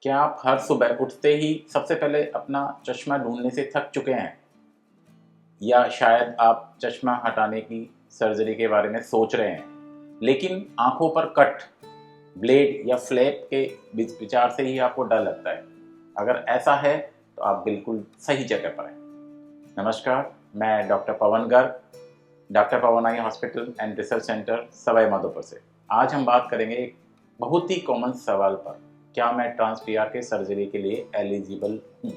क्या आप हर सुबह उठते ही सबसे पहले अपना चश्मा ढूंढने से थक चुके हैं? या शायद आप चश्मा हटाने की सर्जरी के बारे में सोच रहे हैं, लेकिन आंखों पर कट, ब्लेड या फ्लैप के विचार से ही आपको डर लगता है? अगर ऐसा है तो आप बिल्कुल सही जगह पर हैं। नमस्कार, मैं doctor Pawan Garg, doctor Pawan eye hospital and research centre Sawai Madhopur से। आज हम बात करेंगे एक बहुत ही कॉमन सवाल पर, क्या मैं ट्रांस पीआर के सर्जरी के लिए एलिजिबल हूँ?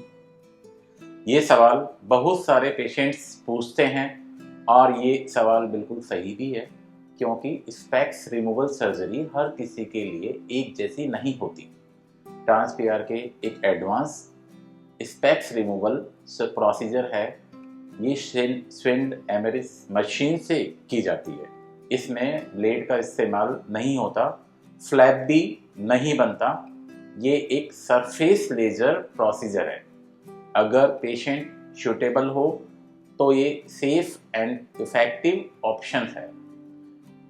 ये सवाल बहुत सारे पेशेंट्स पूछते हैं और ये सवाल बिल्कुल सही भी है, क्योंकि स्पेक्स रिमूवल सर्जरी हर किसी के लिए एक जैसी नहीं होती। ट्रांस पीआर के एक एडवांस स्पेक्स रिमूवल प्रोसीजर है। ये स्विंड एमरिस मशीन से की जाती है। इसमें ब्लेड का इस्तेमाल नहीं होता, फ्लैप भी नहीं बनता। ये एक सरफेस लेजर प्रोसीजर है। अगर पेशेंट सूटेबल हो तो ये सेफ एंड इफेक्टिव ऑप्शन है।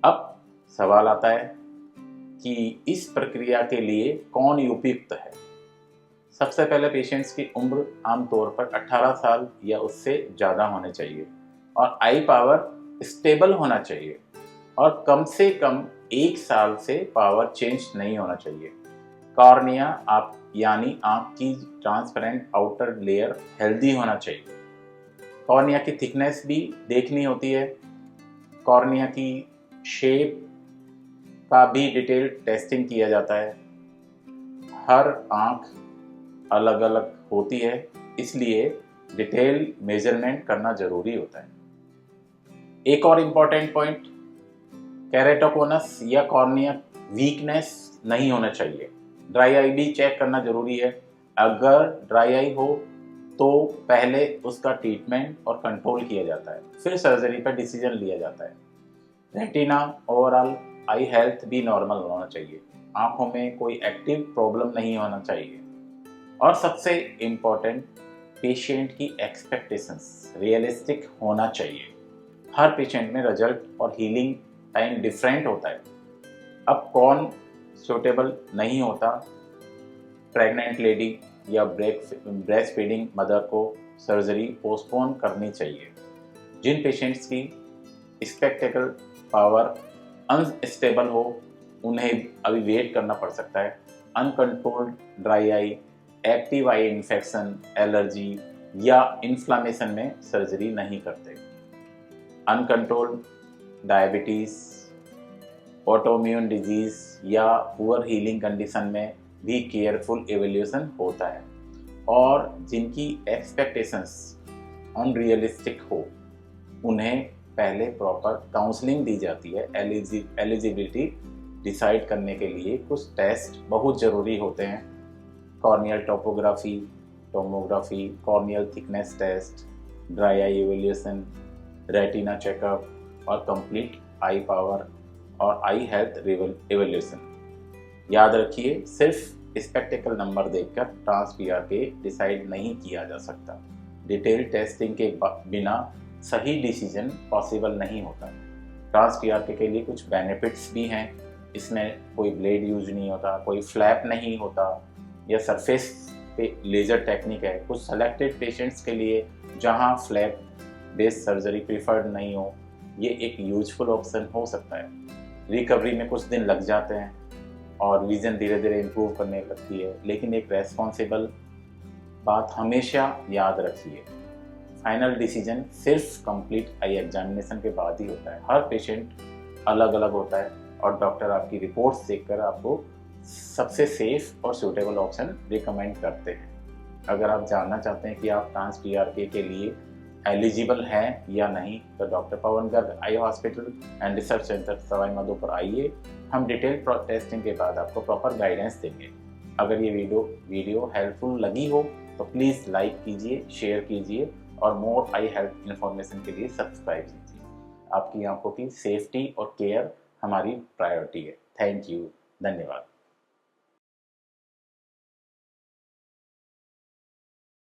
अब सवाल आता है कि इस प्रक्रिया के लिए कौन उपयुक्त है। सबसे पहले पेशेंट्स की उम्र आमतौर पर 18 साल या उससे ज़्यादा होनी चाहिए और आई पावर स्टेबल होना चाहिए और कम से कम 1 साल से पावर चेंज नहीं होना चाहिए। कॉर्निया आप यानी आँख की ट्रांसपेरेंट आउटर लेयर हेल्दी होना चाहिए। कॉर्निया की थिकनेस भी देखनी होती है। कॉर्निया की शेप का भी डिटेल टेस्टिंग किया जाता है। हर आँख अलग अलग होती है, इसलिए डिटेल मेजरमेंट करना जरूरी होता है। एक और इम्पॉर्टेंट पॉइंट, केरेटोकोनस या कॉर्निया वीकनेस नहीं होना चाहिए। ड्राई आई भी चेक करना जरूरी है। अगर ड्राई आई हो तो पहले उसका ट्रीटमेंट और कंट्रोल किया जाता है, फिर सर्जरी पर डिसीजन लिया जाता है। रेटिना ओवरऑल आई हेल्थ भी नॉर्मल होना चाहिए। आंखों में कोई एक्टिव प्रॉब्लम नहीं होना चाहिए। और सबसे इम्पोर्टेंट, पेशेंट की एक्सपेक्टेशंस रियलिस्टिक होना चाहिए। हर पेशेंट में रिजल्ट और हीलिंग टाइम डिफरेंट होता है। अब कौन सूटेबल नहीं होता? प्रेग्नेंट लेडी या ब्रेस्ट फीडिंग मदर को सर्जरी पोस्टपोन करनी चाहिए। जिन पेशेंट्स की स्पेक्टेकल पावर अनस्टेबल हो, उन्हें अभी वेट करना पड़ सकता है। Uncontrolled dry eye, active eye infection, allergy या इन्फ्लामेशन में सर्जरी नहीं करते। अनकंट्रोल्ड डायबिटीज़, ऑटोइम्यून डिजीज या पुअर हीलिंग कंडीशन में भी केयरफुल एवेल्यूशन होता है। और जिनकी एक्सपेक्टेशंस अनरियलिस्टिक हो, उन्हें पहले प्रॉपर काउंसलिंग दी जाती है। एलिजिबिलिटी डिसाइड करने के लिए कुछ टेस्ट बहुत ज़रूरी होते हैं। Corneal tomography, corneal thickness test, dry eye evaluation, retina checkup और कंप्लीट आई पावर और आई हेल्थ एवेल्यूशन। याद रखिए, सिर्फ स्पेक्टेकल नंबर देखकर ट्रांस पीआर के डिसाइड नहीं किया जा सकता। डिटेल टेस्टिंग के बिना सही डिसीजन पॉसिबल नहीं होता। ट्रांस पीआर के लिए कुछ बेनिफिट्स भी हैं। इसमें कोई ब्लेड यूज नहीं होता, कोई फ्लैप नहीं होता, यह सरफेस पे लेजर टेक्निक है। कुछ सेलेक्टेड पेशेंट्स के लिए जहां फ्लैप बेस्ड सर्जरी प्रीफर्ड नहीं हो, ये एक यूजफुल ऑप्शन हो सकता है। रिकवरी में कुछ दिन लग जाते हैं और विजन धीरे धीरे इम्प्रूव करने लगती है, लेकिन एक रेस्पॉन्सिबल बात हमेशा याद रखिए, फाइनल डिसीजन सिर्फ कंप्लीट आई एग्जामिनेशन के बाद ही होता है। हर पेशेंट अलग अलग होता है और डॉक्टर आपकी रिपोर्ट्स देखकर आपको सबसे सेफ और सूटेबल ऑप्शन रिकमेंड करते हैं। अगर आप जानना चाहते हैं कि आप ट्रांस पीआर के लिए एलिजिबल हैं या नहीं, तो doctor Pawan Garg eye hospital and research centre Sawai Madhopur आइए। हम डिटेल टेस्टिंग के बाद आपको प्रॉपर गाइडेंस देंगे। अगर ये वीडियो हेल्पफुल लगी हो तो प्लीज़ लाइक कीजिए, शेयर कीजिए और मोर आई हेल्थ इन्फॉर्मेशन के लिए सब्सक्राइब कीजिए। आपकी आंखों की सेफ्टी और केयर हमारी प्रायोरिटी है। थैंक यू, धन्यवाद।